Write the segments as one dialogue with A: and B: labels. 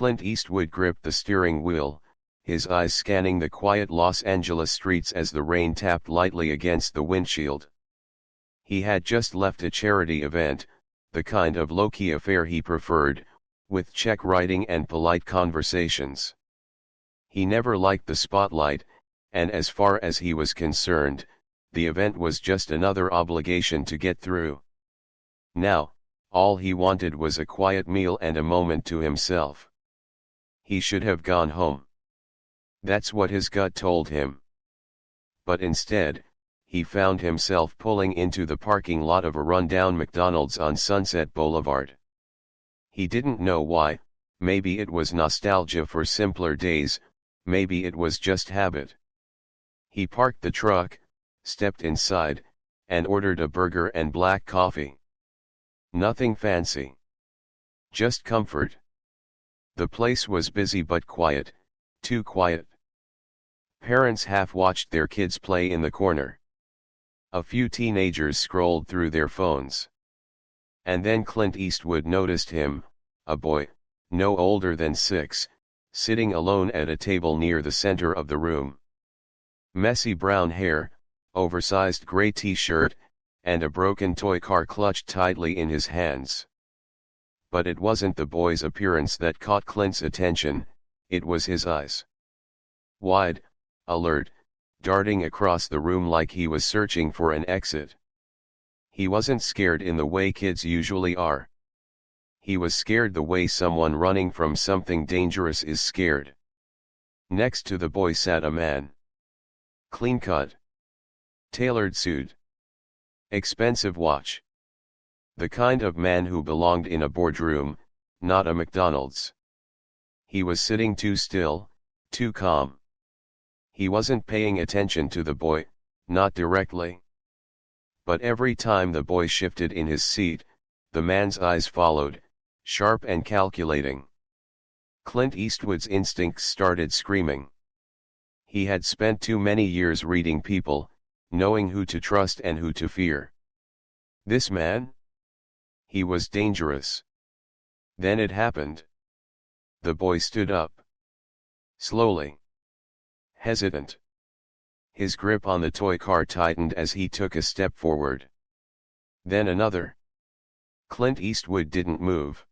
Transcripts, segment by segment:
A: Clint Eastwood gripped the steering wheel, his eyes scanning the quiet Los Angeles streets as the rain tapped lightly against the windshield. He had just left a charity event, the kind of low-key affair he preferred, with check writing and polite conversations. He never liked the spotlight, and as far as he was concerned, the event was just another obligation to get through. Now, all he wanted was a quiet meal and a moment to himself. He should have gone home. That's what his gut told him. But instead, he found himself pulling into the parking lot of a rundown McDonald's on Sunset Boulevard. He didn't know why, maybe it was nostalgia for simpler days, maybe it was just habit. He parked the truck, stepped inside, and ordered a burger and black coffee. Nothing fancy. Just comfort. The place was busy but quiet, too quiet. Parents half watched their kids play in the corner. A few teenagers scrolled through their phones. And then Clint Eastwood noticed him, a boy, no older than 6, sitting alone at a table near the center of the room. Messy brown hair, oversized gray t-shirt, and a broken toy car clutched tightly in his hands. But it wasn't the boy's appearance that caught Clint's attention, it was his eyes. Wide, alert, darting across the room like he was searching for an exit. He wasn't scared in the way kids usually are. He was scared the way someone running from something dangerous is scared. Next to the boy sat a man. Clean-cut. Tailored suit. Expensive watch. The kind of man who belonged in a boardroom, not a McDonald's. He was sitting too still, too calm. He wasn't paying attention to the boy, not directly. But every time the boy shifted in his seat, the man's eyes followed, sharp and calculating. Clint Eastwood's instincts started screaming. He had spent too many years reading people, knowing who to trust and who to fear. This man? He was dangerous. Then it happened. The boy stood up. Slowly. Hesitant. His grip on the toy car tightened as he took a step forward. Then another. Clint Eastwood didn't move.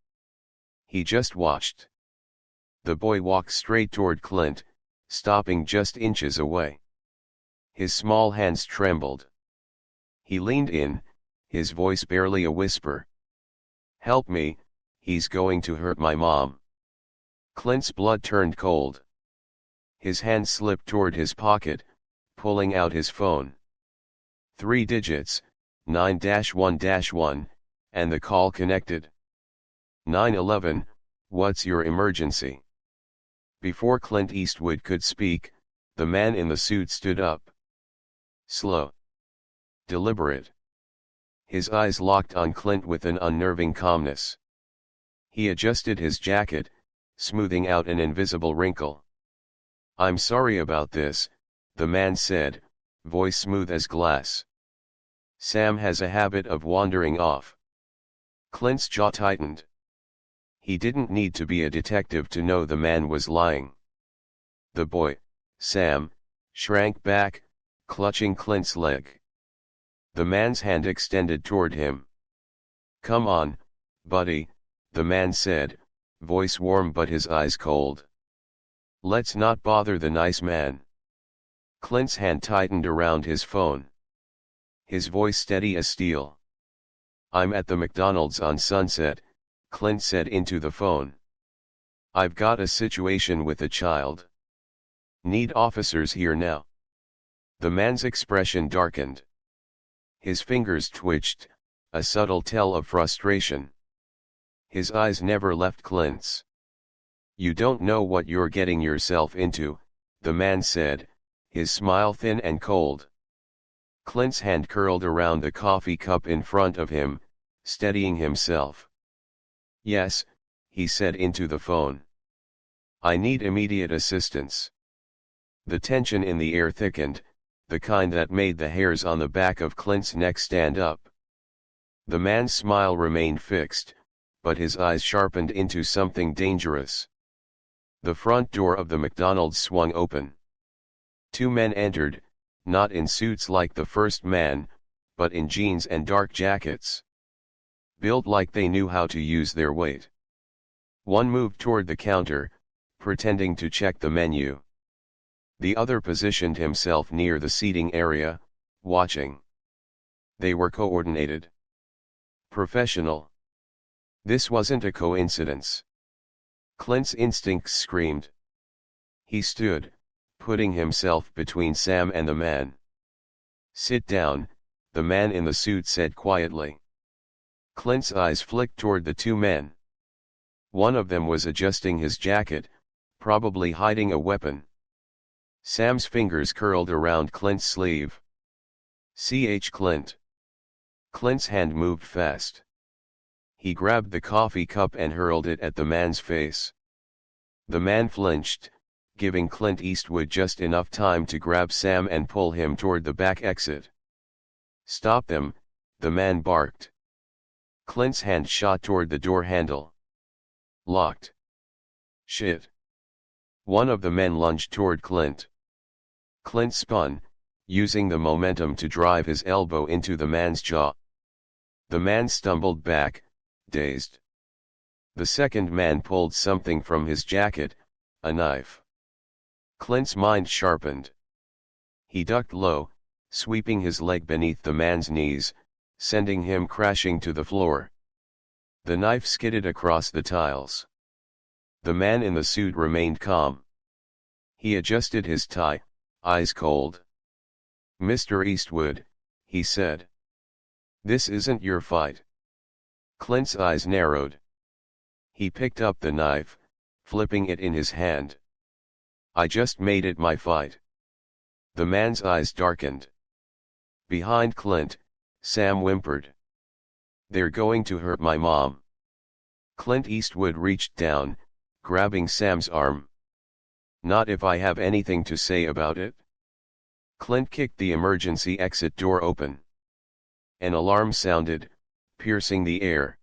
A: He just watched. The boy walked straight toward Clint, stopping just inches away. His small hands trembled. He leaned in, his voice barely a whisper. "Help me, he's going to hurt my mom." Clint's blood turned cold. His hand slipped toward his pocket, pulling out his phone. 3 digits, 9-1-1, and the call connected. 911, what's your emergency? Before Clint Eastwood could speak, the man in the suit stood up. Slow. Deliberate. His eyes locked on Clint with an unnerving calmness. He adjusted his jacket, smoothing out an invisible wrinkle. "I'm sorry about this," the man said, voice smooth as glass. "Sam has a habit of wandering off." Clint's jaw tightened. He didn't need to be a detective to know the man was lying. The boy, Sam, shrank back, clutching Clint's leg. The man's hand extended toward him. "Come on, buddy," the man said, voice warm but his eyes cold. "Let's not bother the nice man." Clint's hand tightened around his phone. His voice steady as steel. "I'm at the McDonald's on Sunset," Clint said into the phone. "I've got a situation with a child. Need officers here now." The man's expression darkened. His fingers twitched, a subtle tell of frustration. His eyes never left Clint's. "You don't know what you're getting yourself into," the man said, his smile thin and cold. Clint's hand curled around the coffee cup in front of him, steadying himself. "Yes," he said into the phone. "I need immediate assistance." The tension in the air thickened, the kind that made the hairs on the back of Clint's neck stand up. The man's smile remained fixed, but his eyes sharpened into something dangerous. The front door of the McDonald's swung open. Two men entered, not in suits like the first man, but in jeans and dark jackets. Built like they knew how to use their weight. One moved toward the counter, pretending to check the menu. The other positioned himself near the seating area, watching. They were coordinated. Professional. This wasn't a coincidence. Clint's instincts screamed. He stood, putting himself between Sam and the man. "Sit down," the man in the suit said quietly. Clint's eyes flicked toward the two men. One of them was adjusting his jacket, probably hiding a weapon. Sam's fingers curled around Clint's sleeve. Clint. Clint's hand moved fast. He grabbed the coffee cup and hurled it at the man's face. The man flinched, giving Clint Eastwood just enough time to grab Sam and pull him toward the back exit. "Stop them," the man barked. Clint's hand shot toward the door handle. Locked. "Shit." One of the men lunged toward Clint. Clint spun, using the momentum to drive his elbow into the man's jaw. The man stumbled back, dazed. The second man pulled something from his jacket, a knife. Clint's mind sharpened. He ducked low, sweeping his leg beneath the man's knees, sending him crashing to the floor. The knife skidded across the tiles. The man in the suit remained calm. He adjusted his tie, eyes cold. "Mr. Eastwood," he said. "This isn't your fight." Clint's eyes narrowed. He picked up the knife, flipping it in his hand. "I just made it my fight." The man's eyes darkened. Behind Clint, Sam whimpered. "They're going to hurt my mom." Clint Eastwood reached down, grabbing Sam's arm. "Not if I have anything to say about it." Clint kicked the emergency exit door open. An alarm sounded, piercing the air.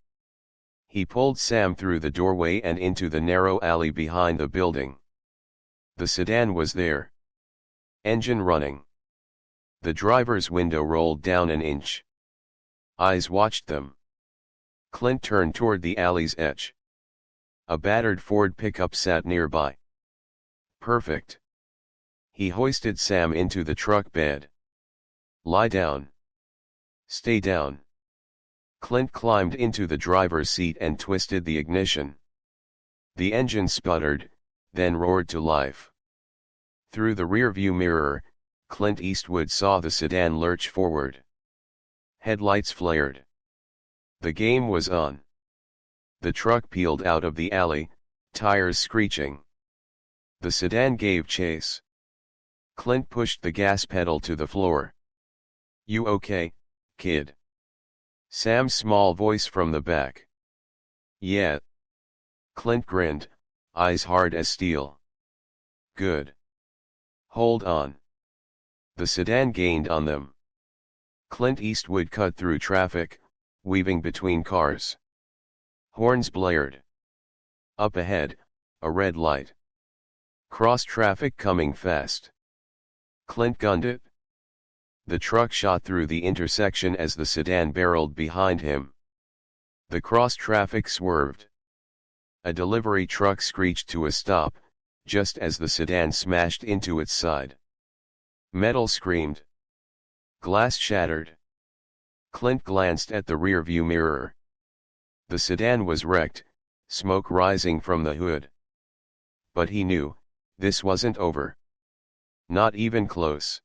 A: He pulled Sam through the doorway and into the narrow alley behind the building. The sedan was there. Engine running. The driver's window rolled down an inch. Eyes watched them. Clint turned toward the alley's edge. A battered Ford pickup sat nearby. "Perfect." He hoisted Sam into the truck bed. "Lie down." "Stay down." Clint climbed into the driver's seat and twisted the ignition. The engine sputtered, then roared to life. Through the rearview mirror, Clint Eastwood saw the sedan lurch forward. Headlights flared. The game was on. The truck peeled out of the alley, tires screeching. The sedan gave chase. Clint pushed the gas pedal to the floor. "You okay, kid?" Sam's small voice from the back. "Yeah." Clint grinned, eyes hard as steel. "Good. Hold on." The sedan gained on them. Clint Eastwood cut through traffic, weaving between cars. Horns blared. Up ahead, a red light. Cross traffic coming fast. Clint gunned it. The truck shot through the intersection as the sedan barreled behind him. The cross traffic swerved. A delivery truck screeched to a stop, just as the sedan smashed into its side. Metal screamed. Glass shattered. Clint glanced at the rearview mirror. The sedan was wrecked, smoke rising from the hood. But he knew, this wasn't over. Not even close.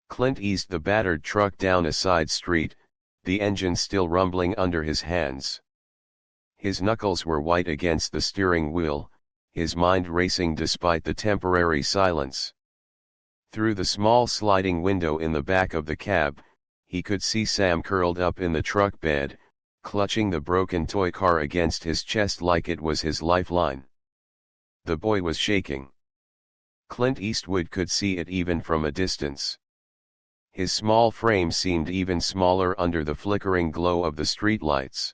A: Clint eased the battered truck down a side street, the engine still rumbling under his hands. His knuckles were white against the steering wheel, his mind racing despite the temporary silence. Through the small sliding window in the back of the cab, he could see Sam curled up in the truck bed, clutching the broken toy car against his chest like it was his lifeline. The boy was shaking. Clint Eastwood could see it even from a distance. His small frame seemed even smaller under the flickering glow of the streetlights.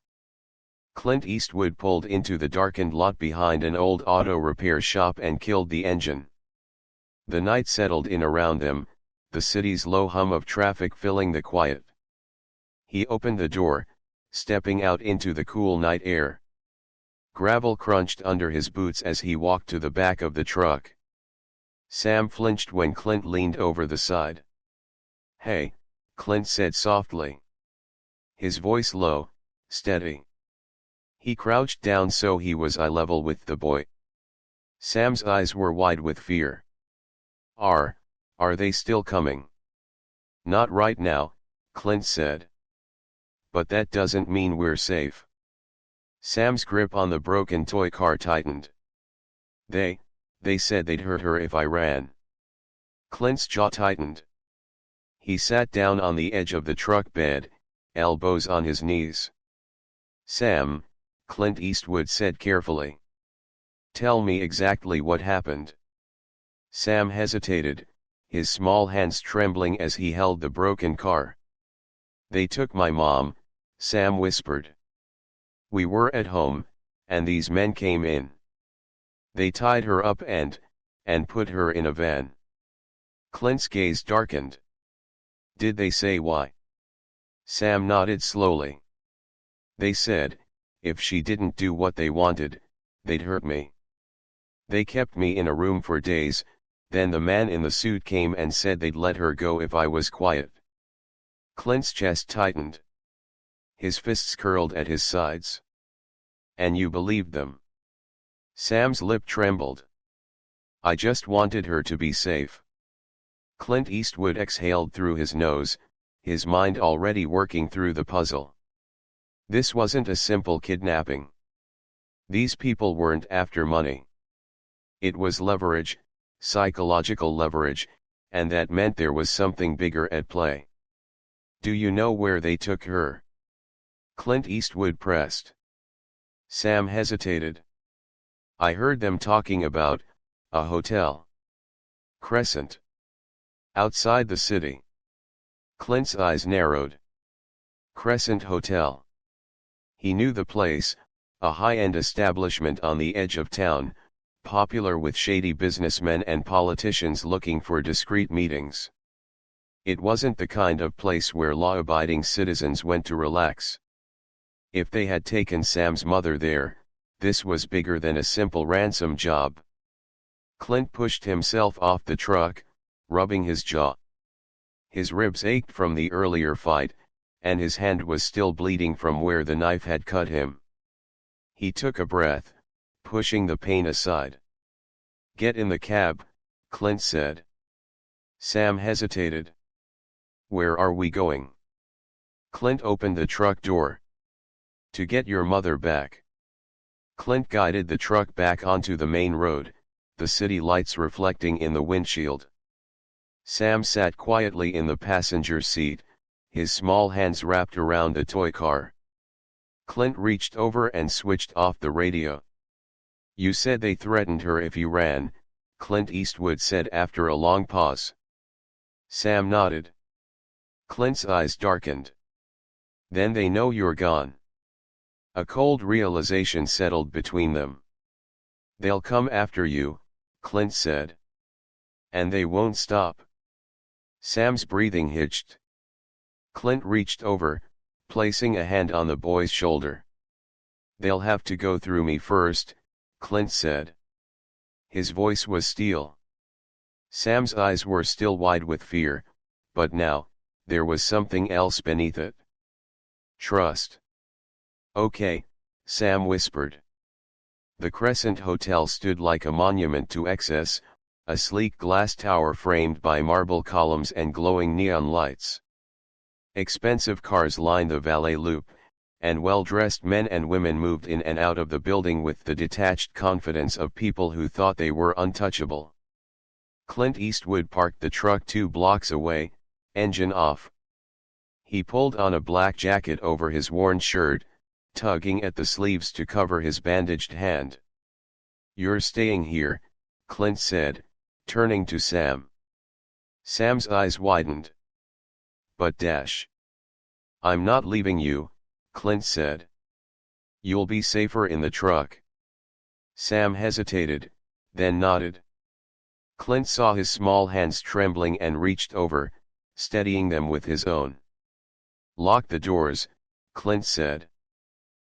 A: Clint Eastwood pulled into the darkened lot behind an old auto repair shop and killed the engine. The night settled in around them, the city's low hum of traffic filling the quiet. He opened the door, stepping out into the cool night air. Gravel crunched under his boots as he walked to the back of the truck. Sam flinched when Clint leaned over the side. "Hey," Clint said softly. His voice low, steady. He crouched down so he was eye level with the boy. Sam's eyes were wide with fear. Are they still coming?" "Not right now," Clint said. "But that doesn't mean we're safe." Sam's grip on the broken toy car tightened. They said they'd hurt her if I ran." Clint's jaw tightened. He sat down on the edge of the truck bed, elbows on his knees. "Sam," Clint Eastwood said carefully. "Tell me exactly what happened." Sam hesitated, his small hands trembling as he held the broken car. "They took my mom," Sam whispered. "We were at home, and these men came in. They tied her up and put her in a van." Clint's gaze darkened. "Did they say why?" Sam nodded slowly. "They said, if she didn't do what they wanted, they'd hurt me. They kept me in a room for days, then the man in the suit came and said they'd let her go if I was quiet." Clint's chest tightened. His fists curled at his sides. "And you believed them?" Sam's lip trembled. "I just wanted her to be safe." Clint Eastwood exhaled through his nose, his mind already working through the puzzle. This wasn't a simple kidnapping. These people weren't after money. It was leverage, psychological leverage, and that meant there was something bigger at play. "Do you know where they took her?" Clint Eastwood pressed. Sam hesitated. "I heard them talking about a hotel. Crescent. Outside the city." Clint's eyes narrowed. Crescent Hotel. He knew the place, a high-end establishment on the edge of town, popular with shady businessmen and politicians looking for discreet meetings. It wasn't the kind of place where law-abiding citizens went to relax. If they had taken Sam's mother there, this was bigger than a simple ransom job. Clint pushed himself off the truck, rubbing his jaw. His ribs ached from the earlier fight, and his hand was still bleeding from where the knife had cut him. He took a breath, pushing the pain aside. "Get in the cab," Clint said. Sam hesitated. "Where are we going?" Clint opened the truck door. "To get your mother back." Clint guided the truck back onto the main road, the city lights reflecting in the windshield. Sam sat quietly in the passenger seat, his small hands wrapped around the toy car. Clint reached over and switched off the radio. "You said they threatened her if you ran," Clint Eastwood said after a long pause. Sam nodded. Clint's eyes darkened. "Then they know you're gone." A cold realization settled between them. "They'll come after you," Clint said. "And they won't stop." Sam's breathing hitched. Clint reached over, placing a hand on the boy's shoulder. "They'll have to go through me first," Clint said. His voice was steel. Sam's eyes were still wide with fear, but now, there was something else beneath it. "Trust." "Okay," Sam whispered. The Crescent Hotel stood like a monument to excess, a sleek glass tower framed by marble columns and glowing neon lights. Expensive cars lined the valet loop, and well-dressed men and women moved in and out of the building with the detached confidence of people who thought they were untouchable. Clint Eastwood parked the truck 2 blocks away, engine off. He pulled on a black jacket over his worn shirt, tugging at the sleeves to cover his bandaged hand. "You're staying here," Clint said, turning to Sam. Sam's eyes widened. "But I'm not leaving you," Clint said. You'll be safer in the truck. Sam hesitated, then nodded. Clint saw his small hands trembling and reached over, steadying them with his own. Lock the doors, Clint said.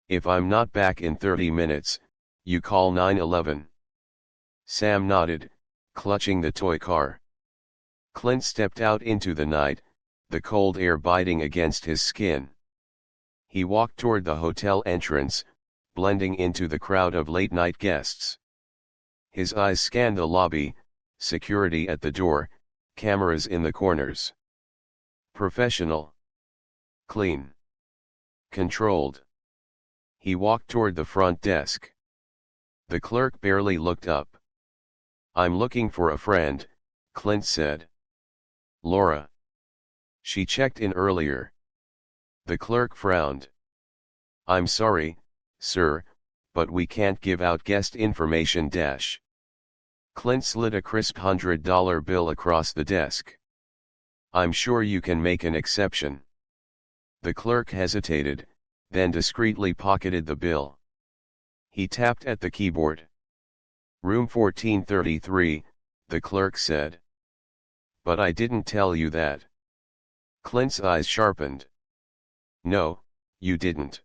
A: If I'm not back in 30 minutes, you call 911. Sam nodded, clutching the toy car. Clint stepped out into the night, the cold air biting against his skin. He walked toward the hotel entrance, blending into the crowd of late-night guests. His eyes scanned the lobby, security at the door, cameras in the corners. Professional. Clean. Controlled. He walked toward the front desk. The clerk barely looked up. I'm looking for a friend, Clint said. Laura. She checked in earlier. The clerk frowned. I'm sorry, sir, but we can't give out guest information. Clint slid a crisp $100 bill across the desk. I'm sure you can make an exception. The clerk hesitated, then discreetly pocketed the bill. He tapped at the keyboard. Room 1433, the clerk said. But I didn't tell you that. Clint's eyes sharpened. No, you didn't.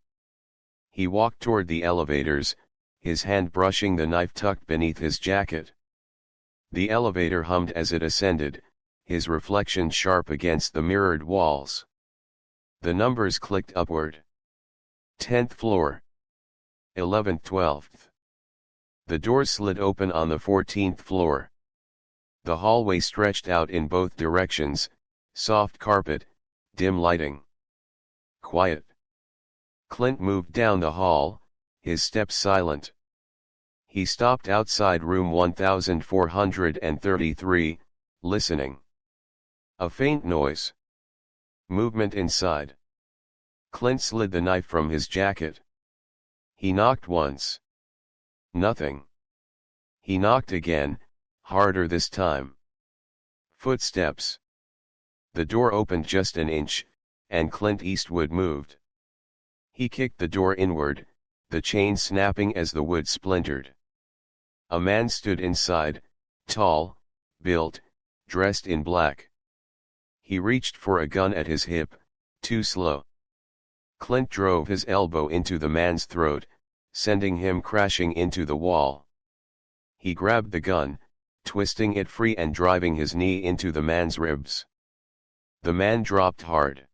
A: He walked toward the elevators, his hand brushing the knife tucked beneath his jacket. The elevator hummed as it ascended, his reflection sharp against the mirrored walls. The numbers clicked upward. 10th floor. 11th, 12th. The doors slid open on the 14th floor. The hallway stretched out in both directions, soft carpet, dim lighting. Quiet. Clint moved down the hall, his steps silent. He stopped outside room 1433, listening. A faint noise. Movement inside. Clint slid the knife from his jacket. He knocked once. Nothing. He knocked again, harder this time. Footsteps. The door opened just an inch, and Clint Eastwood moved. He kicked the door inward, the chain snapping as the wood splintered. A man stood inside, tall, built, dressed in black. He reached for a gun at his hip, too slow. Clint drove his elbow into the man's throat, sending him crashing into the wall. He grabbed the gun, twisting it free and driving his knee into the man's ribs. The man dropped hard.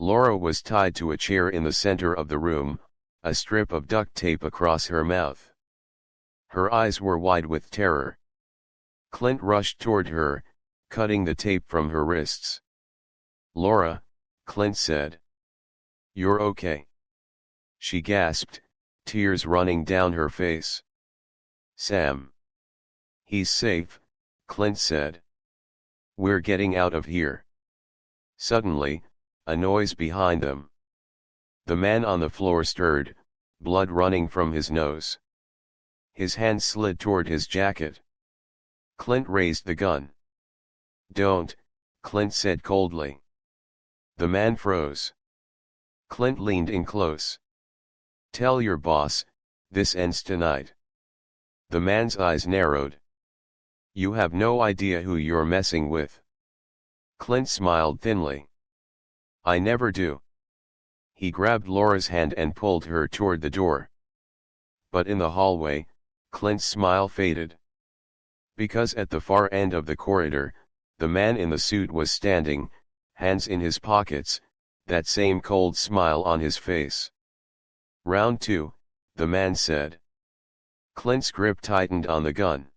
A: Laura was tied to a chair in the center of the room, a strip of duct tape across her mouth. Her eyes were wide with terror. Clint rushed toward her, cutting the tape from her wrists. Laura, Clint said. You're okay. She gasped, tears running down her face. Sam. He's safe, Clint said. We're getting out of here. Suddenly, a noise behind them. The man on the floor stirred, blood running from his nose. His hand slid toward his jacket. Clint raised the gun. Don't, Clint said coldly. The man froze. Clint leaned in close. Tell your boss, this ends tonight. The man's eyes narrowed. You have no idea who you're messing with. Clint smiled thinly. I never do. He grabbed Laura's hand and pulled her toward the door. But in the hallway, Clint's smile faded. Because at the far end of the corridor, the man in the suit was standing, hands in his pockets, that same cold smile on his face. Round 2, the man said. Clint's grip tightened on the gun.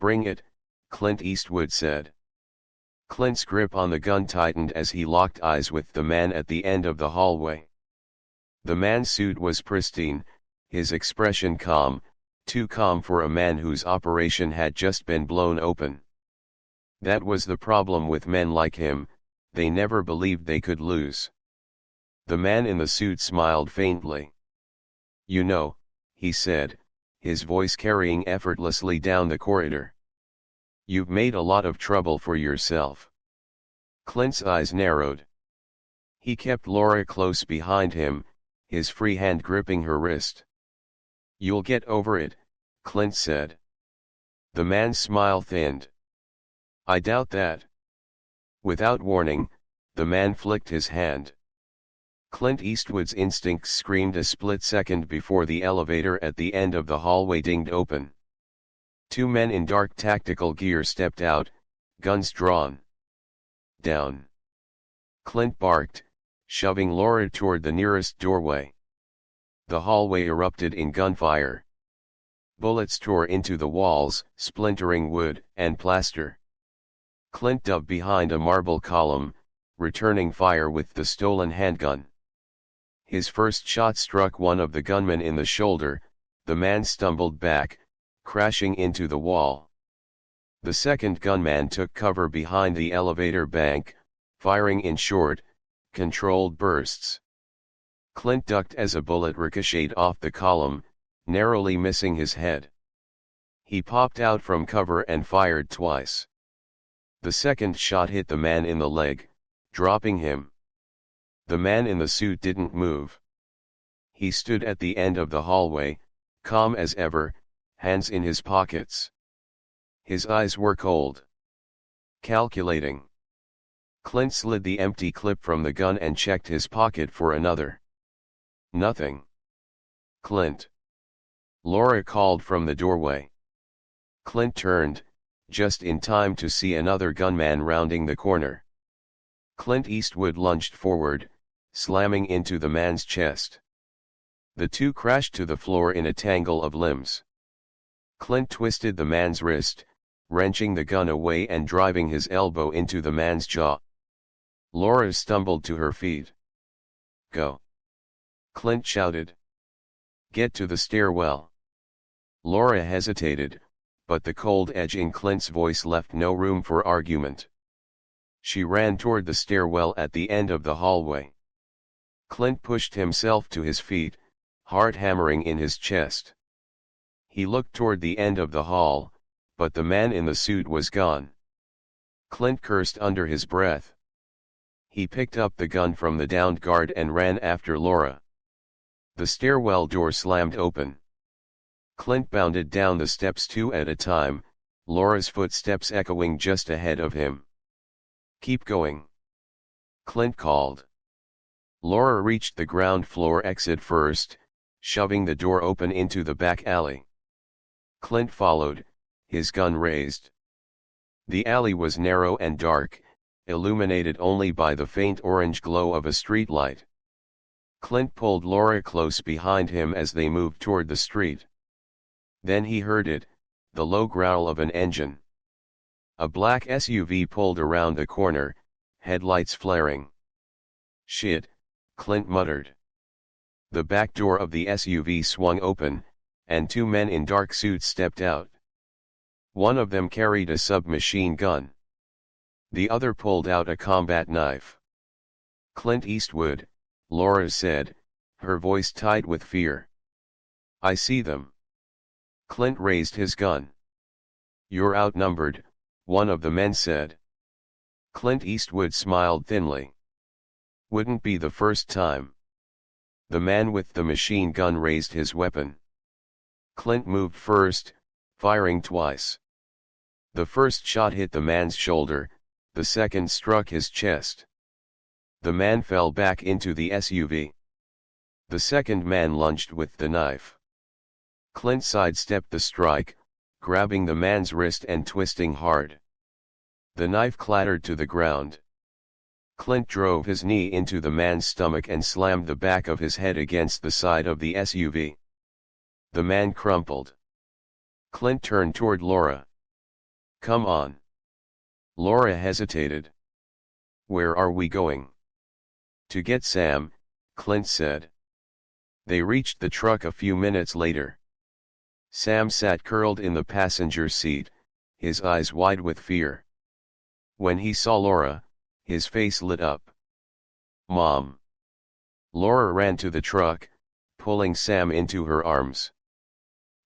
A: Bring it, Clint Eastwood said. Clint's grip on the gun tightened as he locked eyes with the man at the end of the hallway. The man's suit was pristine, his expression calm, too calm for a man whose operation had just been blown open. That was the problem with men like him, they never believed they could lose. The man in the suit smiled faintly. You know, he said, his voice carrying effortlessly down the corridor. You've made a lot of trouble for yourself. Clint's eyes narrowed. He kept Laura close behind him, his free hand gripping her wrist. "You'll get over it," Clint said. The man's smile thinned. "I doubt that." Without warning, the man flicked his hand. Clint Eastwood's instincts screamed a split second before the elevator at the end of the hallway dinged open. Two men in dark tactical gear stepped out, guns drawn. "Down!" Clint barked, shoving Laura toward the nearest doorway. The hallway erupted in gunfire. Bullets tore into the walls, splintering wood and plaster. Clint dove behind a marble column, returning fire with the stolen handgun. His first shot struck one of the gunmen in the shoulder. The man stumbled back, crashing into the wall. The second gunman took cover behind the elevator bank, firing in short, controlled bursts. Clint ducked as a bullet ricocheted off the column, narrowly missing his head. He popped out from cover and fired twice. The second shot hit the man in the leg, dropping him. The man in the suit didn't move. He stood at the end of the hallway, calm as ever, hands in his pockets. His eyes were cold. Calculating. Clint slid the empty clip from the gun and checked his pocket for another. Nothing. "Clint!" Laura called from the doorway. Clint turned, just in time to see another gunman rounding the corner. Clint Eastwood lunged forward, slamming into the man's chest. The two crashed to the floor in a tangle of limbs. Clint twisted the man's wrist, wrenching the gun away and driving his elbow into the man's jaw. Laura stumbled to her feet. "Go!" Clint shouted. "Get to the stairwell." Laura hesitated, but the cold edge in Clint's voice left no room for argument. She ran toward the stairwell at the end of the hallway. Clint pushed himself to his feet, heart hammering in his chest. He looked toward the end of the hall, but the man in the suit was gone. Clint cursed under his breath. He picked up the gun from the downed guard and ran after Laura. The stairwell door slammed open. Clint bounded down the steps two at a time, Laura's footsteps echoing just ahead of him. "Keep going," Clint called. Laura reached the ground floor exit first, shoving the door open into the back alley. Clint followed, his gun raised. The alley was narrow and dark, illuminated only by the faint orange glow of a streetlight. Clint pulled Laura close behind him as they moved toward the street. Then he heard it, the low growl of an engine. A black SUV pulled around the corner, headlights flaring. "Shit," Clint muttered. The back door of the SUV swung open, and two men in dark suits stepped out. One of them carried a submachine gun. The other pulled out a combat knife. "Clint Eastwood," Laura said, her voice tight with fear. "I see them." Clint raised his gun. "You're outnumbered," one of the men said. Clint Eastwood smiled thinly. "Wouldn't be the first time." The man with the machine gun raised his weapon. Clint moved first, firing twice. The first shot hit the man's shoulder, the second struck his chest. The man fell back into the SUV. The second man lunged with the knife. Clint sidestepped the strike, grabbing the man's wrist and twisting hard. The knife clattered to the ground. Clint drove his knee into the man's stomach and slammed the back of his head against the side of the SUV. The man crumpled. Clint turned toward Laura. "Come on." Laura hesitated. "Where are we going?" "To get Sam," Clint said. They reached the truck a few minutes later. Sam sat curled in the passenger seat, his eyes wide with fear. When he saw Laura, his face lit up. "Mom." Laura ran to the truck, pulling Sam into her arms.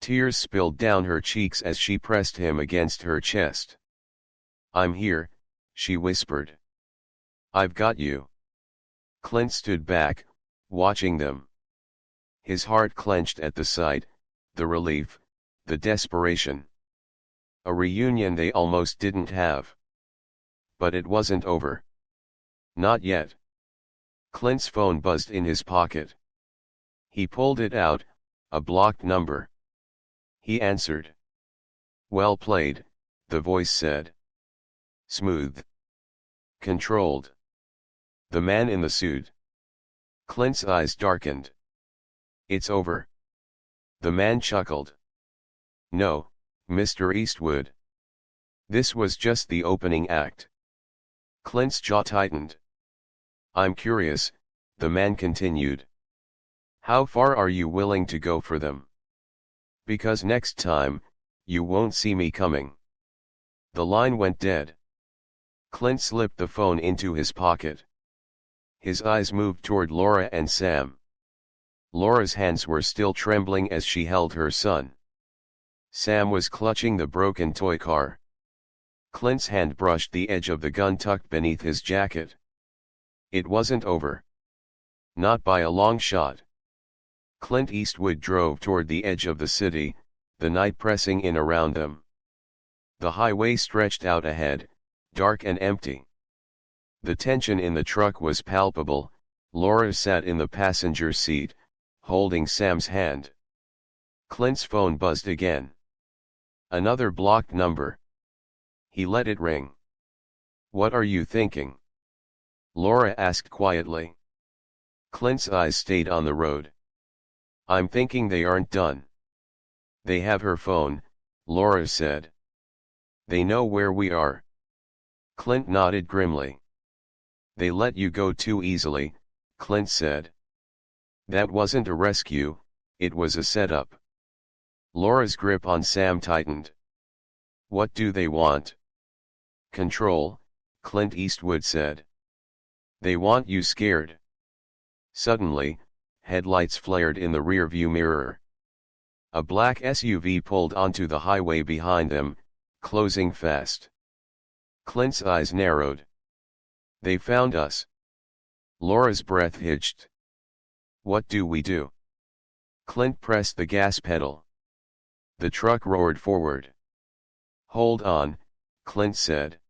A: Tears spilled down her cheeks as she pressed him against her chest. "I'm here," she whispered. "I've got you." Clint stood back, watching them. His heart clenched at the sight, the relief, the desperation. A reunion they almost didn't have. But it wasn't over. Not yet. Clint's phone buzzed in his pocket. He pulled it out, a blocked number. He answered. "Well played," the voice said. "Smooth. Controlled." The man in the suit. Clint's eyes darkened. "It's over." The man chuckled. "No, Mr. Eastwood. This was just the opening act." Clint's jaw tightened. "I'm curious," the man continued. "How far are you willing to go for them? Because next time, you won't see me coming." The line went dead. Clint slipped the phone into his pocket. His eyes moved toward Laura and Sam. Laura's hands were still trembling as she held her son. Sam was clutching the broken toy car. Clint's hand brushed the edge of the gun tucked beneath his jacket. It wasn't over. Not by a long shot. Clint Eastwood drove toward the edge of the city, the night pressing in around them. The highway stretched out ahead, dark and empty. The tension in the truck was palpable. Laura sat in the passenger seat, holding Sam's hand. Clint's phone buzzed again. Another blocked number. He let it ring. "What are you thinking?" Laura asked quietly. Clint's eyes stayed on the road. "I'm thinking they aren't done." "They have her phone," Laura said. "They know where we are." Clint nodded grimly. "They let you go too easily," Clint said. "That wasn't a rescue, it was a setup." Laura's grip on Sam tightened. "What do they want?" "Control," Clint Eastwood said. "They want you scared." Suddenly, headlights flared in the rearview mirror. A black SUV pulled onto the highway behind them, closing fast. Clint's eyes narrowed. "They found us." Laura's breath hitched. "What do we do?" Clint pressed the gas pedal. The truck roared forward. "Hold on," Clint said.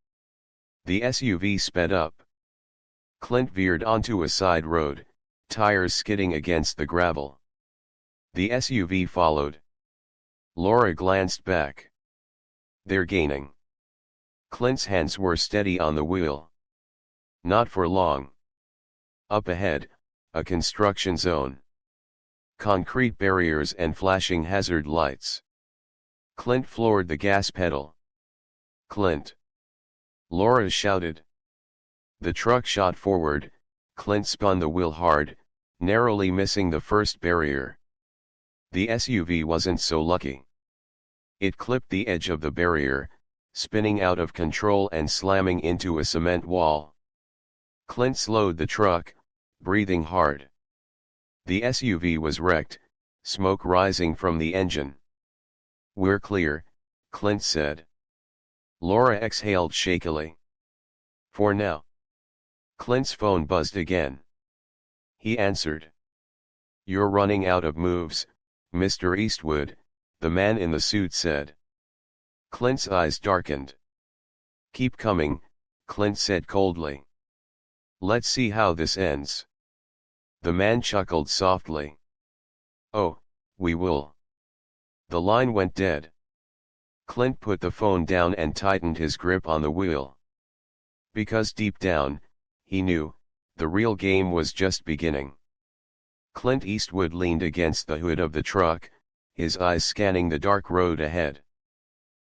A: The SUV sped up. Clint veered onto a side road, tires skidding against the gravel. The SUV followed. Laura glanced back. "They're gaining." Clint's hands were steady on the wheel. Not for long. Up ahead, a construction zone. Concrete barriers and flashing hazard lights. Clint floored the gas pedal. "Clint!" Laura shouted. The truck shot forward. Clint spun the wheel hard, narrowly missing the first barrier. The SUV wasn't so lucky. It clipped the edge of the barrier, spinning out of control and slamming into a cement wall. Clint slowed the truck, breathing hard. The SUV was wrecked, smoke rising from the engine. "We're clear," Clint said. Laura exhaled shakily. "For now." Clint's phone buzzed again. He answered. "You're running out of moves, Mr. Eastwood," the man in the suit said. Clint's eyes darkened. "Keep coming," Clint said coldly. "Let's see how this ends." The man chuckled softly. "Oh, we will." The line went dead. Clint put the phone down and tightened his grip on the wheel. Because deep down, he knew, the real game was just beginning. Clint Eastwood leaned against the hood of the truck, his eyes scanning the dark road ahead.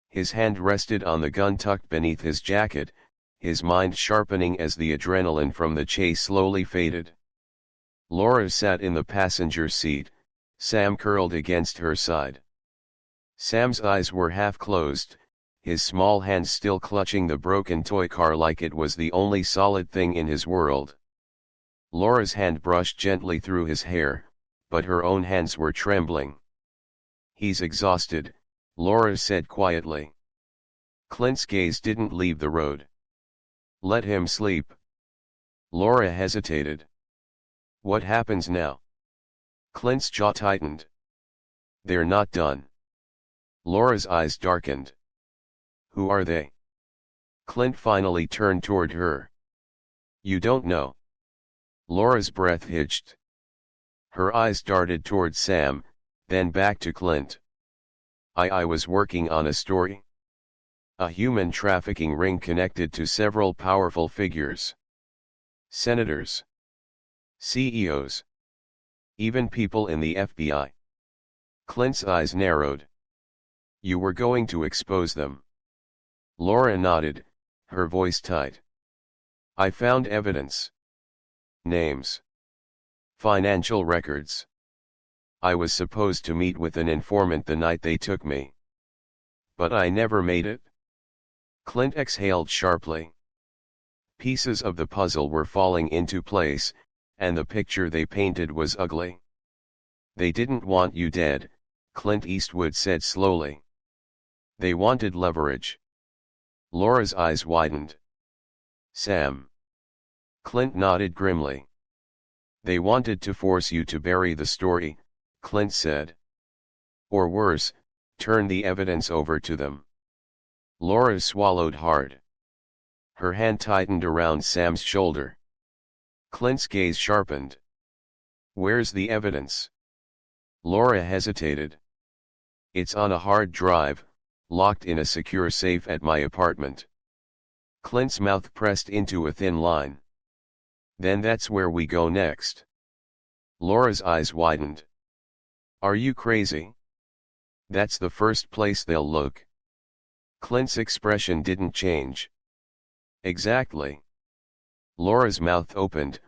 A: His hand rested on the gun tucked beneath his jacket, his mind sharpening as the adrenaline from the chase slowly faded. Laura sat in the passenger seat, Sam curled against her side. Sam's eyes were half closed, his small hands still clutching the broken toy car like it was the only solid thing in his world. Laura's hand brushed gently through his hair, but her own hands were trembling. "He's exhausted," Laura said quietly. Clint's gaze didn't leave the road. "Let him sleep." Laura hesitated. "What happens now?" Clint's jaw tightened. They're not done. Laura's eyes darkened. Who are they? Clint finally turned toward her. You don't know. Laura's breath hitched. Her eyes darted toward Sam, then back to Clint. I was working on a story. A human trafficking ring connected to several powerful figures. Senators. CEOs. Even people in the FBI. Clint's eyes narrowed. You were going to expose them. Laura nodded, her voice tight. I found evidence. Names. Financial records. I was supposed to meet with an informant the night they took me. But I never made it. Clint exhaled sharply. Pieces of the puzzle were falling into place, and the picture they painted was ugly. They didn't want you dead, Clint Eastwood said slowly. They wanted leverage. Laura's eyes widened. Sam. Clint nodded grimly. They wanted to force you to bury the story, Clint said. Or worse, turn the evidence over to them. Laura swallowed hard. Her hand tightened around Sam's shoulder. Clint's gaze sharpened. Where's the evidence? Laura hesitated. It's on a hard drive, locked in a secure safe at my apartment. Clint's mouth pressed into a thin line. Then that's where we go next. Laura's eyes widened. Are you crazy? That's the first place they'll look. Clint's expression didn't change. Exactly. Laura's mouth opened,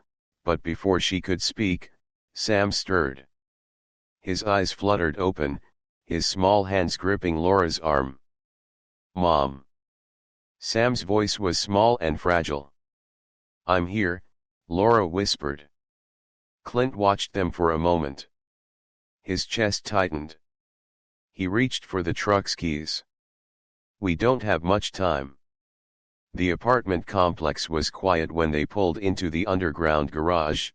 A: but before she could speak, Sam stirred. His eyes fluttered open, his small hands gripping Laura's arm. Mom. Sam's voice was small and fragile. I'm here, Laura whispered. Clint watched them for a moment. His chest tightened. He reached for the truck's keys. We don't have much time. The apartment complex was quiet when they pulled into the underground garage.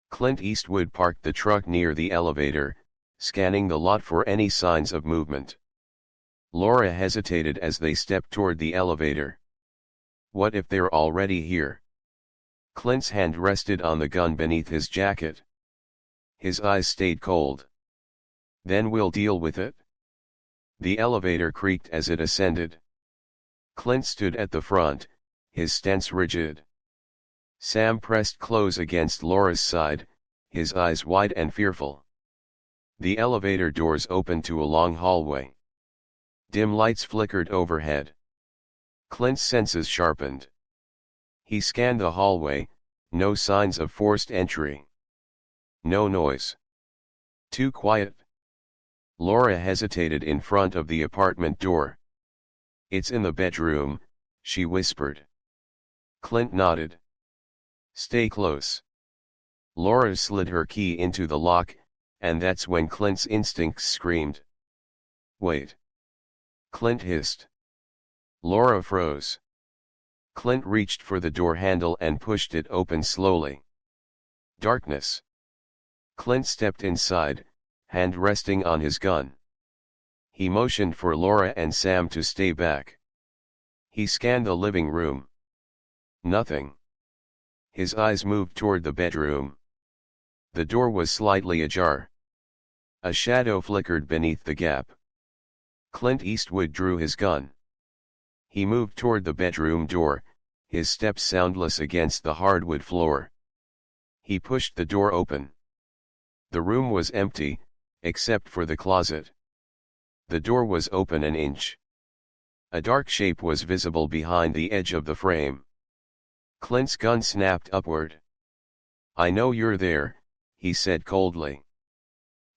A: Clint Eastwood parked the truck near the elevator, scanning the lot for any signs of movement. Laura hesitated as they stepped toward the elevator. What if they're already here? Clint's hand rested on the gun beneath his jacket. His eyes stayed cold. Then we'll deal with it. The elevator creaked as it ascended. Clint stood at the front, his stance rigid. Sam pressed close against Laura's side, his eyes wide and fearful. The elevator doors opened to a long hallway. Dim lights flickered overhead. Clint's senses sharpened. He scanned the hallway, no signs of forced entry. No noise. Too quiet. Laura hesitated in front of the apartment door. It's in the bedroom, she whispered. Clint nodded. Stay close. Laura slid her key into the lock, and that's when Clint's instincts screamed. Wait. Clint hissed. Laura froze. Clint reached for the door handle and pushed it open slowly. Darkness. Clint stepped inside, hand resting on his gun. He motioned for Laura and Sam to stay back. He scanned the living room. Nothing. His eyes moved toward the bedroom. The door was slightly ajar. A shadow flickered beneath the gap. Clint Eastwood drew his gun. He moved toward the bedroom door, his steps soundless against the hardwood floor. He pushed the door open. The room was empty, except for the closet. The door was open an inch. A dark shape was visible behind the edge of the frame. Clint's gun snapped upward. I know you're there, he said coldly.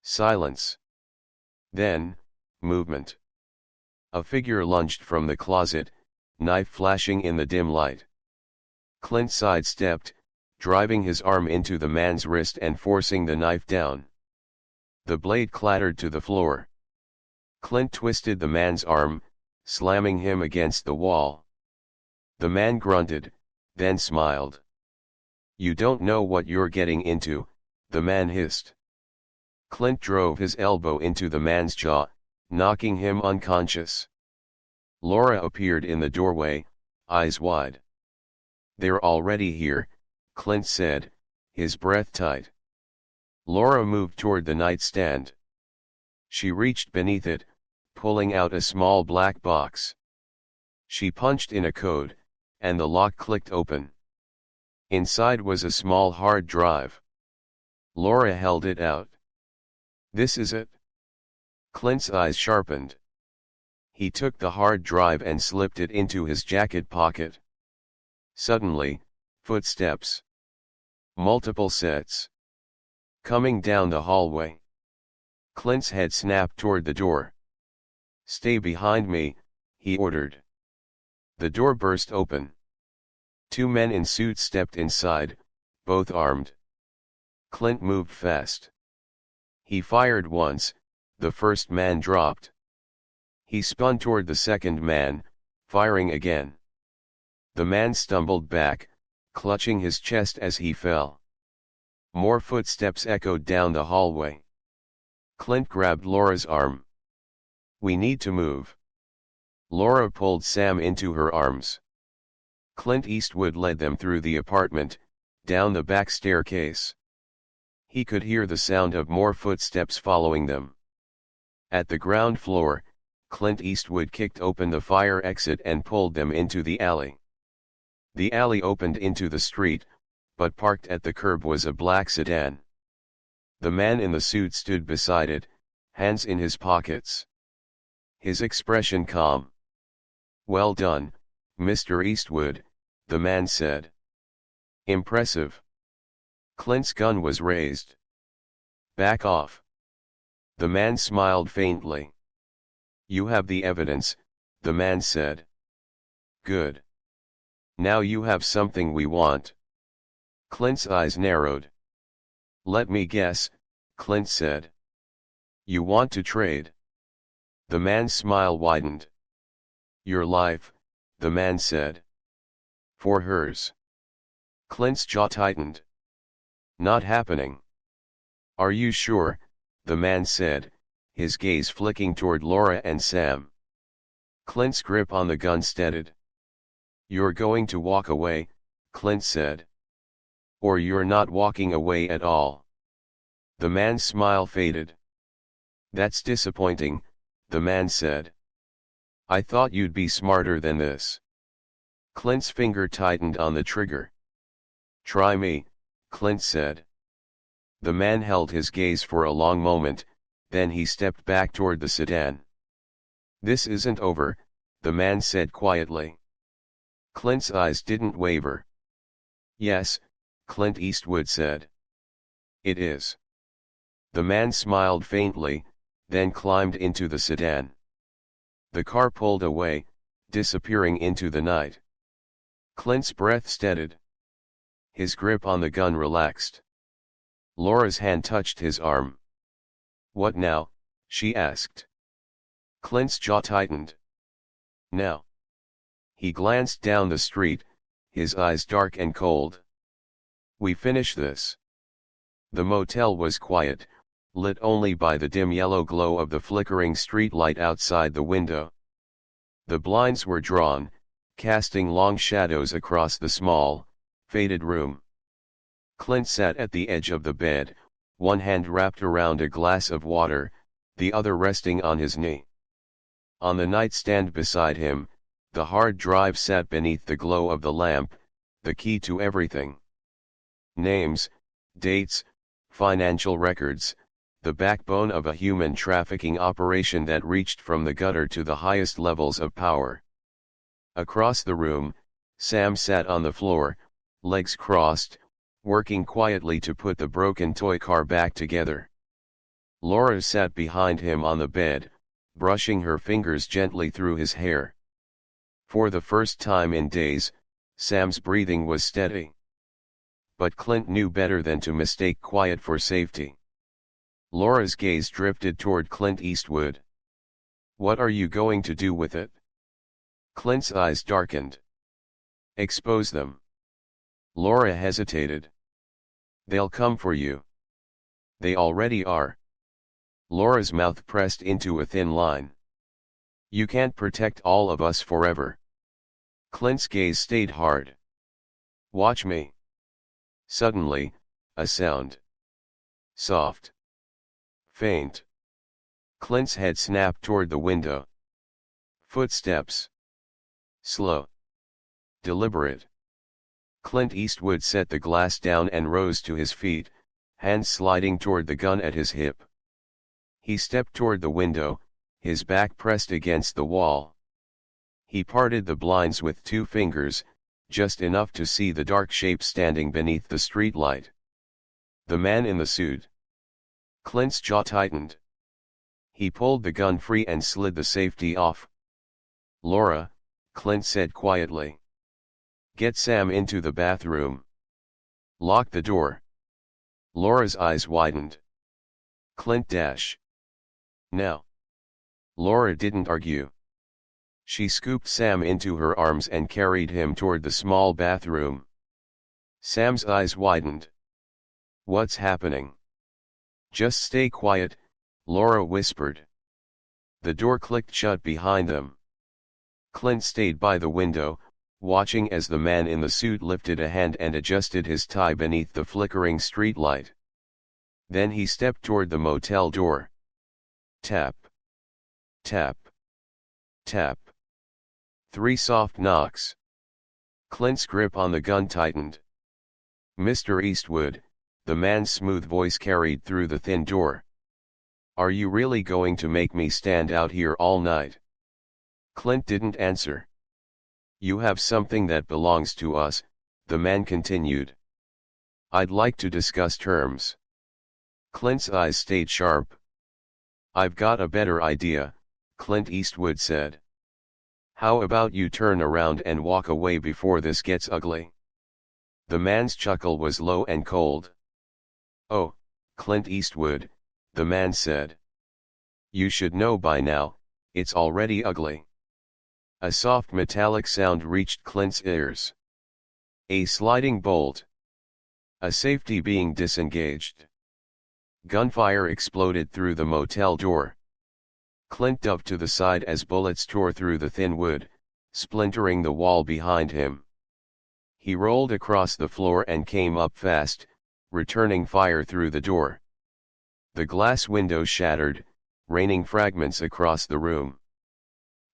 A: Silence. Then, movement. A figure lunged from the closet, knife flashing in the dim light. Clint sidestepped, driving his arm into the man's wrist and forcing the knife down. The blade clattered to the floor. Clint twisted the man's arm, slamming him against the wall. The man grunted, then smiled. You don't know what you're getting into, the man hissed. Clint drove his elbow into the man's jaw, knocking him unconscious. Laura appeared in the doorway, eyes wide. "They're already here," Clint said, his breath tight. Laura moved toward the nightstand. She reached beneath it, pulling out a small black box. She punched in a code, and the lock clicked open. Inside was a small hard drive. Laura held it out. "This is it?" Clint's eyes sharpened. He took the hard drive and slipped it into his jacket pocket. Suddenly, footsteps. Multiple sets. Coming down the hallway. Clint's head snapped toward the door. "Stay behind me," he ordered. The door burst open. Two men in suits stepped inside, both armed. Clint moved fast. He fired once, the first man dropped. He spun toward the second man, firing again. The man stumbled back, clutching his chest as he fell. More footsteps echoed down the hallway. Clint grabbed Laura's arm. "We need to move." Laura pulled Sam into her arms. Clint Eastwood led them through the apartment, down the back staircase. He could hear the sound of more footsteps following them. At the ground floor, Clint Eastwood kicked open the fire exit and pulled them into the alley. The alley opened into the street, but parked at the curb was a black sedan. The man in the suit stood beside it, hands in his pockets. His expression calm. "Well done, Mr. Eastwood," the man said. "Impressive." Clint's gun was raised. "Back off." The man smiled faintly. "You have the evidence," the man said. "Good. Now you have something we want." Clint's eyes narrowed. "Let me guess," Clint said. "You want to trade?" The man's smile widened. "Your life," the man said. "For hers." Clint's jaw tightened. "Not happening." "Are you sure?" the man said, his gaze flicking toward Laura and Sam. Clint's grip on the gun steadied. "You're going to walk away," Clint said. "Or you're not walking away at all." The man's smile faded. "That's disappointing," the man said. "I thought you'd be smarter than this." Clint's finger tightened on the trigger. "Try me," Clint said. The man held his gaze for a long moment, then he stepped back toward the sedan. "This isn't over," the man said quietly. Clint's eyes didn't waver. "Yes," Clint Eastwood said. "It is." The man smiled faintly, then climbed into the sedan. The car pulled away, disappearing into the night. Clint's breath steadied. His grip on the gun relaxed. Laura's hand touched his arm. "What now?" she asked. Clint's jaw tightened. "Now." He glanced down the street, his eyes dark and cold. "We finish this." The motel was quiet, lit only by the dim yellow glow of the flickering street light outside the window. The blinds were drawn, casting long shadows across the small, faded room. Clint sat at the edge of the bed, one hand wrapped around a glass of water, the other resting on his knee. On the nightstand beside him, the hard drive sat beneath the glow of the lamp, the key to everything. Names, dates, financial records, the backbone of a human trafficking operation that reached from the gutter to the highest levels of power. Across the room, Sam sat on the floor, legs crossed, working quietly to put the broken toy car back together. Laura sat behind him on the bed, brushing her fingers gently through his hair. For the first time in days, Sam's breathing was steady. But Clint knew better than to mistake quiet for safety. Laura's gaze drifted toward Clint Eastwood. "What are you going to do with it?" Clint's eyes darkened. "Expose them." Laura hesitated. "They'll come for you." "They already are." Laura's mouth pressed into a thin line. You can't protect all of us forever. Clint's gaze stayed hard. Watch me. Suddenly, a sound. Soft. Faint. Clint's head snapped toward the window. Footsteps. Slow. Deliberate. Clint Eastwood set the glass down and rose to his feet, hands sliding toward the gun at his hip. He stepped toward the window, his back pressed against the wall. He parted the blinds with 2 fingers, just enough to see the dark shape standing beneath the streetlight. The man in the suit. Clint's jaw tightened. He pulled the gun free and slid the safety off. Laura, Clint said quietly. Get Sam into the bathroom. Lock the door. Laura's eyes widened. Clint dash. Now. Laura didn't argue. She scooped Sam into her arms and carried him toward the small bathroom. Sam's eyes widened. What's happening? Just stay quiet, Laura whispered. The door clicked shut behind them. Clint stayed by the window, watching as the man in the suit lifted a hand and adjusted his tie beneath the flickering streetlight. Then he stepped toward the motel door. Tap. Tap. Tap. 3 soft knocks. Clint's grip on the gun tightened. Mr. Eastwood, the man's smooth voice carried through the thin door. Are you really going to make me stand out here all night? Clint didn't answer. You have something that belongs to us, the man continued. I'd like to discuss terms. Clint's eyes stayed sharp. I've got a better idea, Clint Eastwood said. How about you turn around and walk away before this gets ugly? The man's chuckle was low and cold. Oh, Clint Eastwood, the man said. You should know by now, it's already ugly. A soft metallic sound reached Clint's ears. A sliding bolt. A safety being disengaged. Gunfire exploded through the motel door. Clint dove to the side as bullets tore through the thin wood, splintering the wall behind him. He rolled across the floor and came up fast, returning fire through the door. The glass window shattered, raining fragments across the room.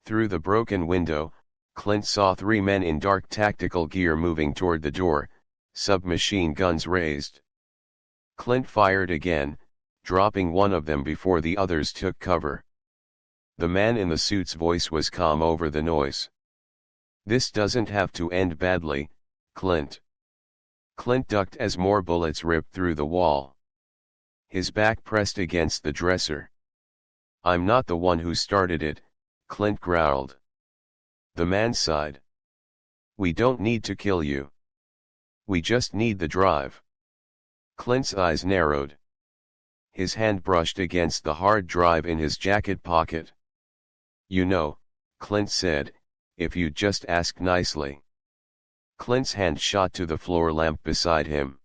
A: Through the broken window, Clint saw 3 men in dark tactical gear moving toward the door, submachine guns raised. Clint fired again, dropping one of them before the others took cover. The man in the suit's voice was calm over the noise. This doesn't have to end badly, Clint. Clint ducked as more bullets ripped through the wall. His back pressed against the dresser. I'm not the one who started it, Clint growled. The man sighed. We don't need to kill you. We just need the drive. Clint's eyes narrowed. His hand brushed against the hard drive in his jacket pocket. You know, Clint said, if you'd just ask nicely. Clint's hand shot to the floor lamp beside him.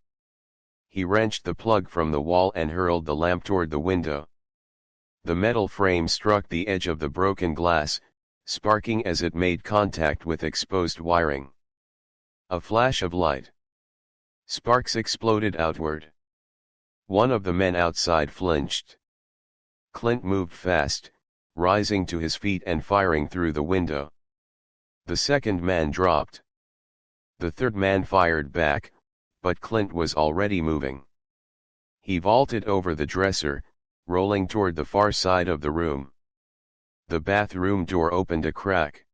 A: He wrenched the plug from the wall and hurled the lamp toward the window. The metal frame struck the edge of the broken glass, sparking as it made contact with exposed wiring. A flash of light. Sparks exploded outward. One of the men outside flinched. Clint moved fast, rising to his feet and firing through the window. The second man dropped. The third man fired back, but Clint was already moving. He vaulted over the dresser, rolling toward the far side of the room. The bathroom door opened a crack.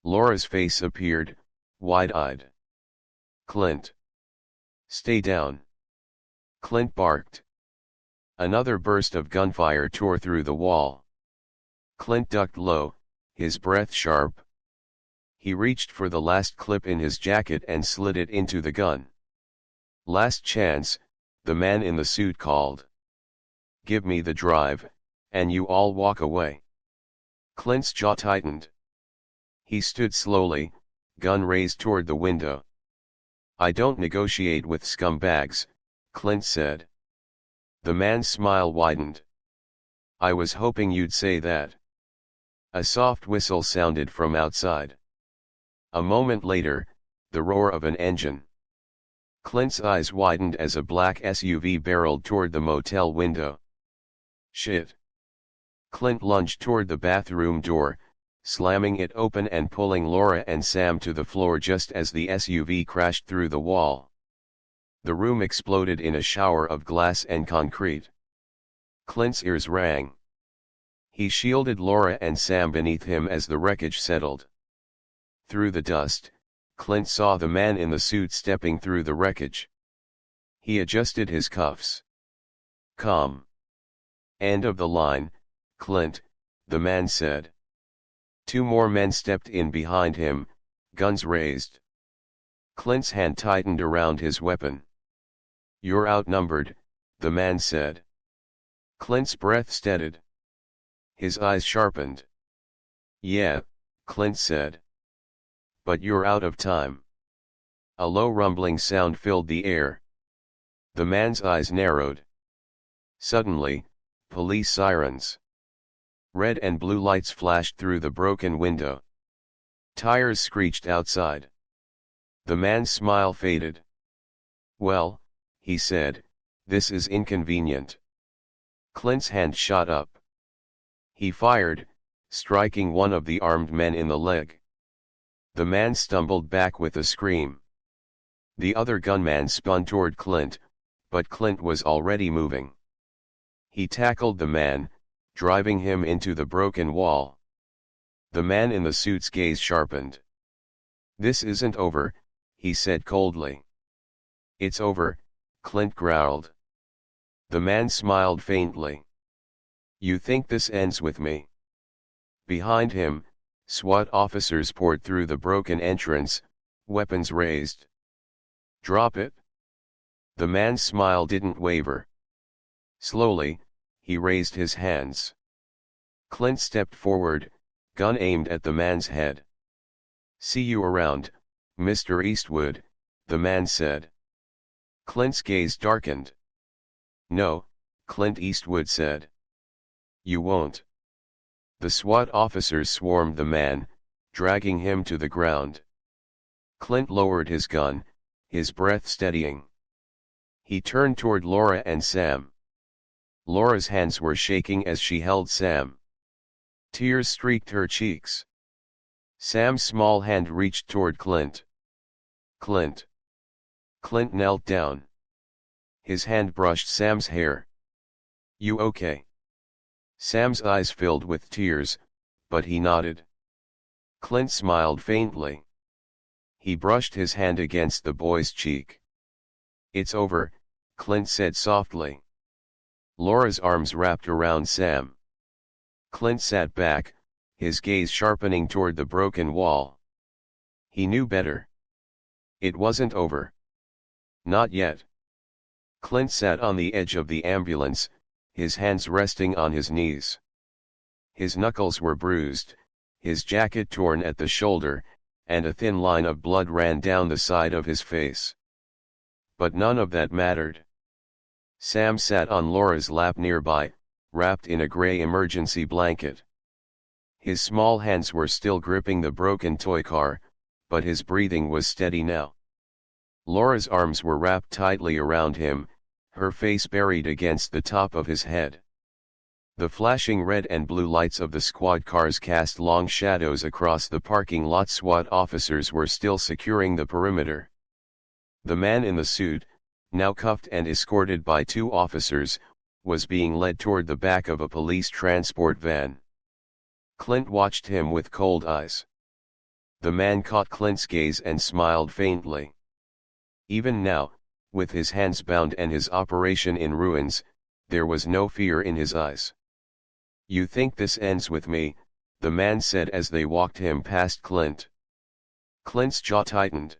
A: Laura's face appeared, wide-eyed. Clint. Stay down. Clint barked. Another burst of gunfire tore through the wall. Clint ducked low, his breath sharp. He reached for the last clip in his jacket and slid it into the gun. Last chance, the man in the suit called. Give me the drive, and you all walk away. Clint's jaw tightened. He stood slowly, gun raised toward the window. I don't negotiate with scumbags, Clint said. The man's smile widened. I was hoping you'd say that. A soft whistle sounded from outside. A moment later, the roar of an engine. Clint's eyes widened as a black SUV barreled toward the motel window. Shit. Clint lunged toward the bathroom door, slamming it open and pulling Laura and Sam to the floor just as the SUV crashed through the wall. The room exploded in a shower of glass and concrete. Clint's ears rang. He shielded Laura and Sam beneath him as the wreckage settled. Through the dust, Clint saw the man in the suit stepping through the wreckage. He adjusted his cuffs. Calm. End of the line, Clint, the man said. Two more men stepped in behind him, guns raised. Clint's hand tightened around his weapon. You're outnumbered, the man said. Clint's breath steadied. His eyes sharpened. Yeah, Clint said. But you're out of time. A low rumbling sound filled the air. The man's eyes narrowed. Suddenly, police sirens. Red and blue lights flashed through the broken window. Tires screeched outside. The man's smile faded. Well, he said, this is inconvenient. Clint's hand shot up. He fired, striking one of the armed men in the leg. The man stumbled back with a scream. The other gunman spun toward Clint, but Clint was already moving. He tackled the man, driving him into the broken wall. The man in the suit's gaze sharpened. This isn't over, he said coldly. It's over, Clint growled. The man smiled faintly. You think this ends with me? Behind him, SWAT officers poured through the broken entrance, weapons raised. Drop it. The man's smile didn't waver. Slowly, he raised his hands. Clint stepped forward, gun aimed at the man's head. See you around, Mr. Eastwood, the man said. Clint's gaze darkened. No, Clint Eastwood said. You won't. The SWAT officers swarmed the man, dragging him to the ground. Clint lowered his gun, his breath steadying. He turned toward Laura and Sam. Laura's hands were shaking as she held Sam. Tears streaked her cheeks. Sam's small hand reached toward Clint. Clint. Clint knelt down. His hand brushed Sam's hair. You okay? Sam's eyes filled with tears, but he nodded. Clint smiled faintly. He brushed his hand against the boy's cheek. It's over, Clint said softly. Laura's arms wrapped around Sam. Clint sat back, his gaze sharpening toward the broken wall. He knew better. It wasn't over. Not yet. Clint sat on the edge of the ambulance, his hands resting on his knees. His knuckles were bruised, his jacket torn at the shoulder, and a thin line of blood ran down the side of his face. But none of that mattered. Sam sat on Laura's lap nearby, wrapped in a gray emergency blanket. His small hands were still gripping the broken toy car, but his breathing was steady now. Laura's arms were wrapped tightly around him, her face buried against the top of his head. The flashing red and blue lights of the squad cars cast long shadows across the parking lot. SWAT officers were still securing the perimeter. The man in the suit, now cuffed and escorted by two officers, was being led toward the back of a police transport van. Clint watched him with cold eyes. The man caught Clint's gaze and smiled faintly. Even now, with his hands bound and his operation in ruins, there was no fear in his eyes. You think this ends with me, the man said as they walked him past Clint. Clint's jaw tightened.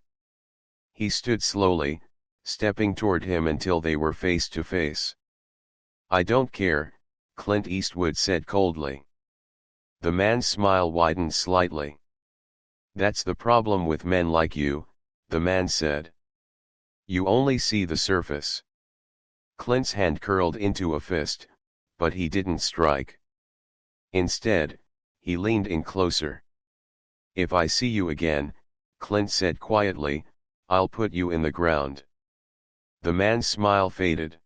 A: He stood slowly, stepping toward him until they were face to face. I don't care, Clint Eastwood said coldly. The man's smile widened slightly. That's the problem with men like you, the man said. You only see the surface. Clint's hand curled into a fist, but he didn't strike. Instead, he leaned in closer. "If I see you again," Clint said quietly, "I'll put you in the ground." The man's smile faded.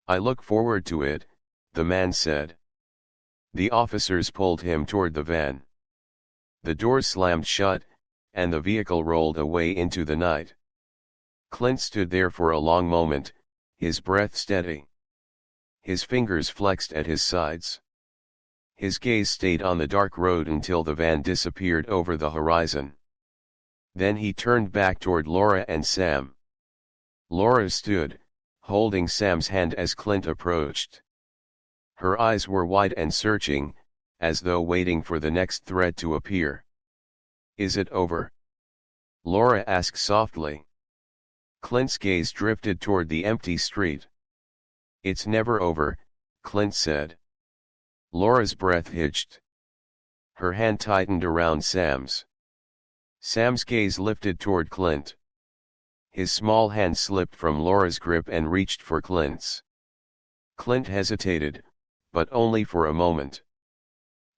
A: "I look forward to it," the man said. The officers pulled him toward the van. The doors slammed shut, and the vehicle rolled away into the night. Clint stood there for a long moment, his breath steady. His fingers flexed at his sides. His gaze stayed on the dark road until the van disappeared over the horizon. Then he turned back toward Laura and Sam. Laura stood, holding Sam's hand as Clint approached. Her eyes were wide and searching, as though waiting for the next threat to appear. "Is it over?" Laura asked softly. Clint's gaze drifted toward the empty street. "It's never over," Clint said. Laura's breath hitched. Her hand tightened around Sam's. Sam's gaze lifted toward Clint. His small hand slipped from Laura's grip and reached for Clint's. Clint hesitated, but only for a moment.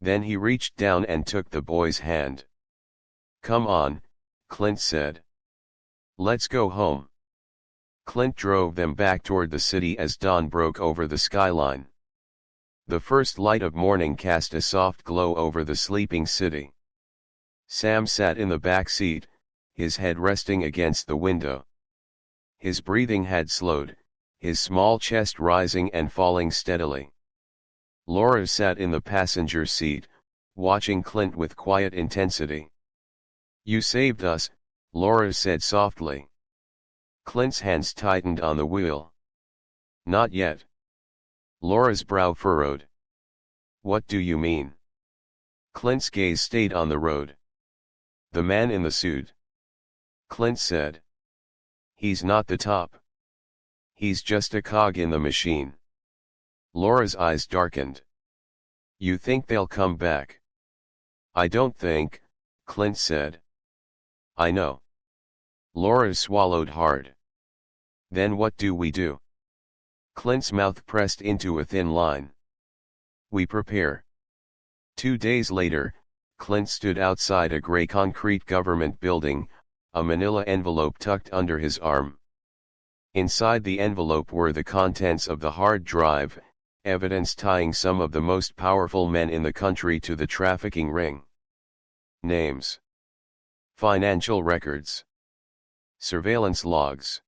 A: Then he reached down and took the boy's hand. "Come on," Clint said. "Let's go home." Clint drove them back toward the city as dawn broke over the skyline. The first light of morning cast a soft glow over the sleeping city. Sam sat in the back seat, his head resting against the window. His breathing had slowed, his small chest rising and falling steadily. Laura sat in the passenger seat, watching Clint with quiet intensity. "You saved us," Laura said softly. Clint's hands tightened on the wheel. "Not yet." Laura's brow furrowed. "What do you mean?" Clint's gaze stayed on the road. "The man in the suit," Clint said. "He's not the top. He's just a cog in the machine." Laura's eyes darkened. "You think they'll come back?" "I don't think," Clint said. "I know." Laura swallowed hard. "Then what do we do?" Clint's mouth pressed into a thin line. "We prepare." 2 days later, Clint stood outside a gray concrete government building, a manila envelope tucked under his arm. Inside the envelope were the contents of the hard drive, evidence tying some of the most powerful men in the country to the trafficking ring. Names. Financial records. Surveillance logs.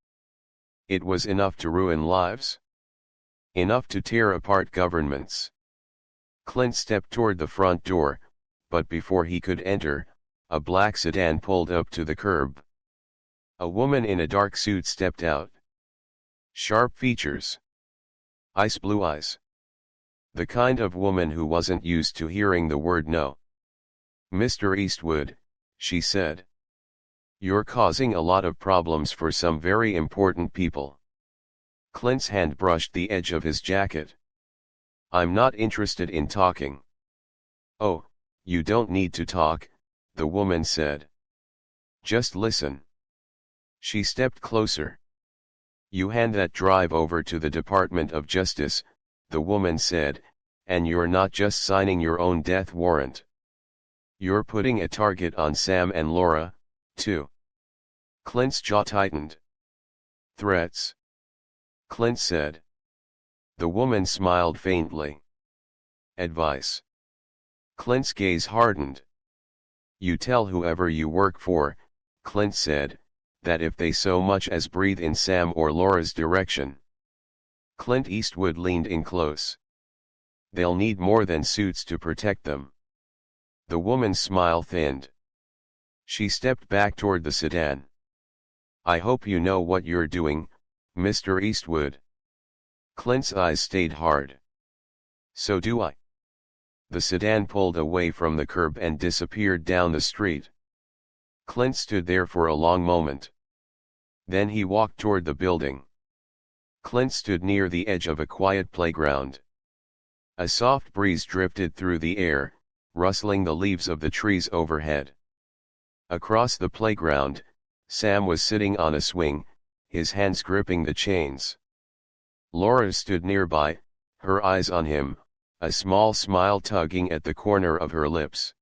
A: It was enough to ruin lives. Enough to tear apart governments. Clint stepped toward the front door, but before he could enter, a black sedan pulled up to the curb. A woman in a dark suit stepped out. Sharp features. Ice blue eyes. The kind of woman who wasn't used to hearing the word no. "Mr. Eastwood," she said. "You're causing a lot of problems for some very important people." Clint's hand brushed the edge of his jacket. "I'm not interested in talking." "Oh, you don't need to talk," the woman said. "Just listen." She stepped closer. "You hand that drive over to the Department of Justice," the woman said, "and you're not just signing your own death warrant. You're putting a target on Sam and Laura, too." Clint's jaw tightened. "Threats?" Clint said. The woman smiled faintly. "Advice." Clint's gaze hardened. "You tell whoever you work for," Clint said, "that if they so much as breathe in Sam or Laura's direction." Clint Eastwood leaned in close. "They'll need more than suits to protect them." The woman's smile thinned. She stepped back toward the sedan. "I hope you know what you're doing, Mr. Eastwood." Clint's eyes stayed hard. "So do I." The sedan pulled away from the curb and disappeared down the street. Clint stood there for a long moment. Then he walked toward the building. Clint stood near the edge of a quiet playground. A soft breeze drifted through the air, rustling the leaves of the trees overhead. Across the playground, Sam was sitting on a swing, his hands gripping the chains. Laura stood nearby, her eyes on him, a small smile tugging at the corner of her lips.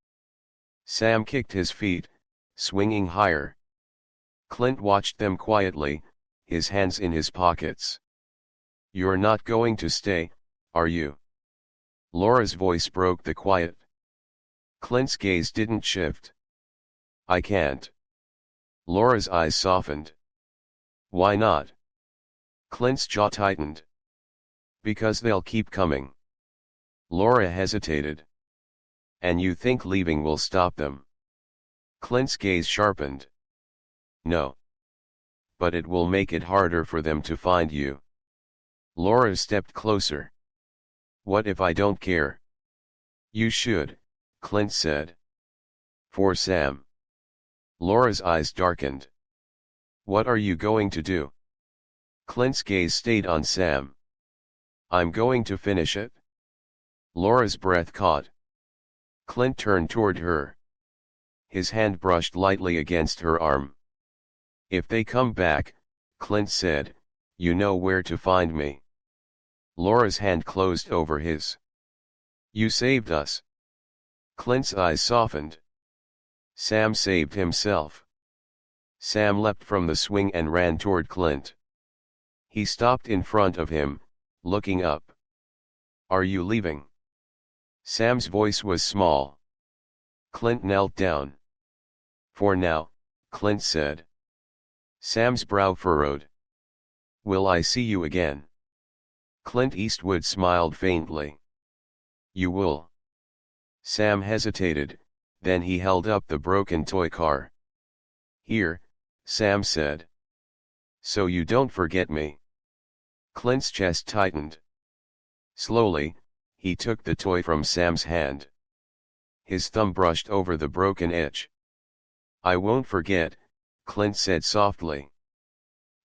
A: Sam kicked his feet, swinging higher. Clint watched them quietly, his hands in his pockets. "You're not going to stay, are you?" Laura's voice broke the quiet. Clint's gaze didn't shift. "I can't." Laura's eyes softened. "Why not?" Clint's jaw tightened. "Because they'll keep coming." Laura hesitated. "And you think leaving will stop them?" Clint's gaze sharpened. "No. But it will make it harder for them to find you." Laura stepped closer. "What if I don't care?" "You should," Clint said. "For Sam." Laura's eyes darkened. "What are you going to do?" Clint's gaze stayed on Sam. "I'm going to finish it." Laura's breath caught. Clint turned toward her. His hand brushed lightly against her arm. "If they come back," Clint said, "you know where to find me." Laura's hand closed over his. "You saved us." Clint's eyes softened. Sam saved himself. Sam leapt from the swing and ran toward Clint. He stopped in front of him, looking up. "Are you leaving?" Sam's voice was small. Clint knelt down. "For now," Clint said. Sam's brow furrowed. "Will I see you again?" Clint Eastwood smiled faintly. "You will." Sam hesitated, then he held up the broken toy car. "Here," Sam said. "So you don't forget me." Clint's chest tightened. Slowly, he took the toy from Sam's hand. His thumb brushed over the broken edge. "I won't forget," Clint said softly.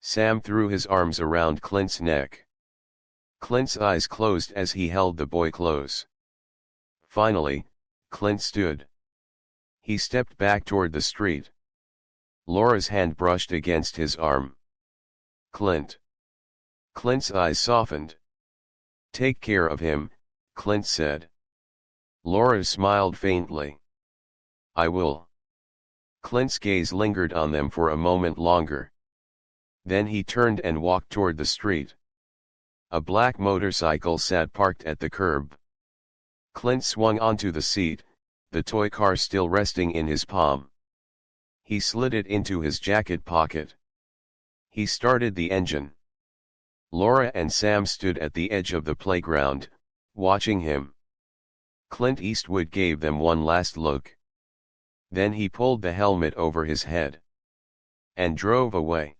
A: Sam threw his arms around Clint's neck. Clint's eyes closed as he held the boy close. Finally, Clint stood. He stepped back toward the street. Laura's hand brushed against his arm. "Clint." Clint's eyes softened. "Take care of him," Clint said. Laura smiled faintly. "I will." Clint's gaze lingered on them for a moment longer. Then he turned and walked toward the street. A black motorcycle sat parked at the curb. Clint swung onto the seat, the toy car still resting in his palm. He slid it into his jacket pocket. He started the engine. Laura and Sam stood at the edge of the playground, watching him. Clint Eastwood gave them one last look. Then he pulled the helmet over his head and drove away.